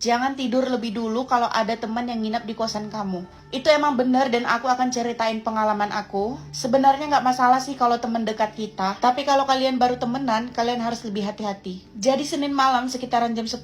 Jangan tidur lebih dulu kalau ada teman yang nginep di kosan kamu. Itu emang bener dan aku akan ceritain pengalaman aku. Sebenarnya nggak masalah sih kalau teman dekat kita. Tapi kalau kalian baru temenan, kalian harus lebih hati-hati. Jadi Senin malam sekitaran jam 10,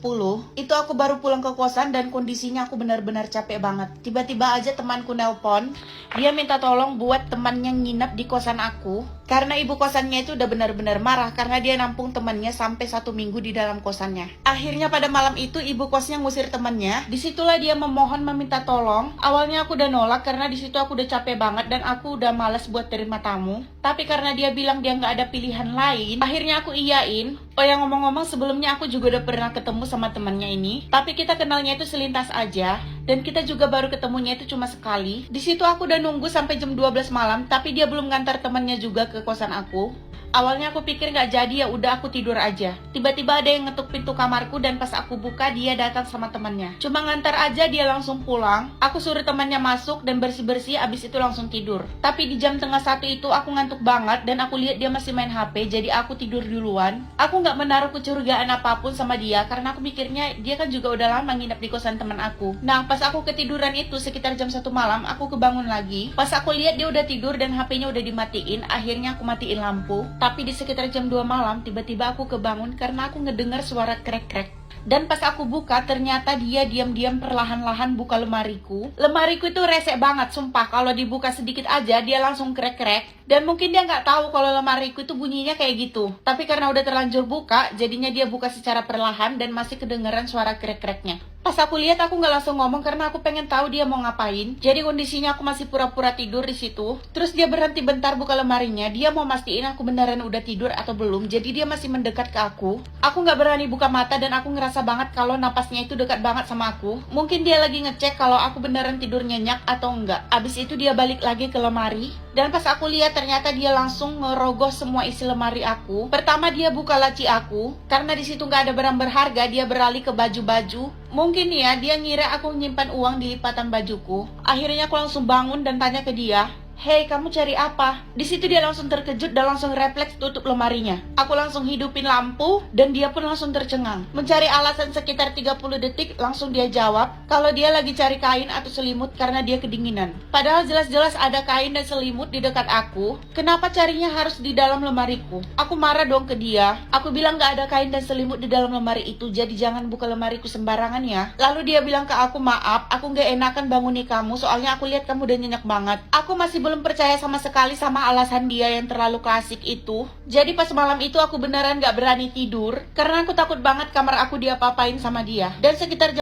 itu aku baru pulang ke kosan dan kondisinya aku benar-benar capek banget. Tiba-tiba aja temanku nelpon. Dia minta tolong buat temannya nginep di kosan aku. Karena ibu kosannya itu udah benar-benar marah karena dia nampung temannya sampai 1 minggu di dalam kosannya. Akhirnya pada malam itu ibu kosnya ngusir temannya. Disitulah dia memohon meminta tolong. Awalnya aku udah nolak karena disitu aku udah capek banget dan aku udah males buat terima tamu. Tapi karena dia bilang dia nggak ada pilihan lain, akhirnya aku iyain. Oh ya, ngomong-ngomong, sebelumnya aku juga udah pernah ketemu sama temannya ini. Tapi kita kenalnya itu selintas aja. Dan kita juga baru ketemunya itu cuma sekali. Di situ aku udah nunggu sampai jam 12 malam, tapi dia belum ngantar temannya juga ke kosan aku. Awalnya aku pikir nggak jadi, ya udah aku tidur aja. Tiba-tiba ada yang ngetuk pintu kamarku dan pas aku buka dia datang sama temannya. Cuma ngantar aja dia langsung pulang. Aku suruh temannya masuk dan bersih-bersih, abis itu langsung tidur. Tapi di jam tengah 1 itu aku ngantuk banget dan aku lihat dia masih main HP, jadi aku tidur duluan. Aku nggak menaruh kecurigaan apapun sama dia karena aku mikirnya dia kan juga udah lama nginep di kosan teman aku. Nah, pas aku ketiduran itu sekitar jam 1 malam, aku kebangun lagi. Pas aku lihat dia udah tidur dan HP-nya udah dimatiin, akhirnya aku matiin lampu. Tapi di sekitar jam 2 malam, tiba-tiba aku kebangun karena aku ngedengar suara krek-krek. Dan pas aku buka, ternyata dia diam-diam perlahan-lahan buka lemariku. Lemariku itu resek banget, sumpah. Kalau dibuka sedikit aja, dia langsung krek-krek. Dan mungkin dia nggak tahu kalau lemariku itu bunyinya kayak gitu. Tapi karena udah terlanjur buka, jadinya dia buka secara perlahan dan masih kedengeran suara krek-kreknya. Pas aku lihat, aku nggak langsung ngomong karena aku pengen tahu dia mau ngapain. Jadi kondisinya aku masih pura-pura tidur di situ. Terus dia berhenti bentar buka lemarinya. Dia mau mastiin aku beneran udah tidur atau belum. Jadi dia masih mendekat ke aku. Aku nggak berani buka mata dan aku ngerasa banget kalau napasnya itu dekat banget sama aku. Mungkin dia lagi ngecek kalau aku beneran tidur nyenyak atau enggak. Abis itu dia balik lagi ke lemari. Dan pas aku lihat ternyata dia langsung ngerogoh semua isi lemari aku. Pertama dia buka laci aku. Karena di situ nggak ada barang berharga, dia beralih ke baju-baju. Mungkin ya, dia ngira aku nyimpan uang di lipatan bajuku. Akhirnya aku langsung bangun dan tanya ke dia, "Hei, kamu cari apa?" Di situ dia langsung terkejut dan langsung refleks tutup lemarinya. Aku langsung hidupin lampu dan dia pun langsung tercengang. Mencari alasan sekitar 30 detik, langsung dia jawab kalau dia lagi cari kain atau selimut karena dia kedinginan. Padahal jelas-jelas ada kain dan selimut di dekat aku. Kenapa carinya harus di dalam lemariku? Aku marah dong ke dia. Aku bilang gak ada kain dan selimut di dalam lemari itu, jadi jangan buka lemariku sembarangan ya. Lalu dia bilang ke aku, "Maaf, aku gak enakan banguni kamu, soalnya aku lihat kamu udah nyenyak banget." Aku masih belum percaya sama sekali sama alasan dia yang terlalu klasik itu. Jadi pas malam itu aku beneran gak berani tidur karena aku takut banget kamar aku diapa-apain sama dia. Dan sekitar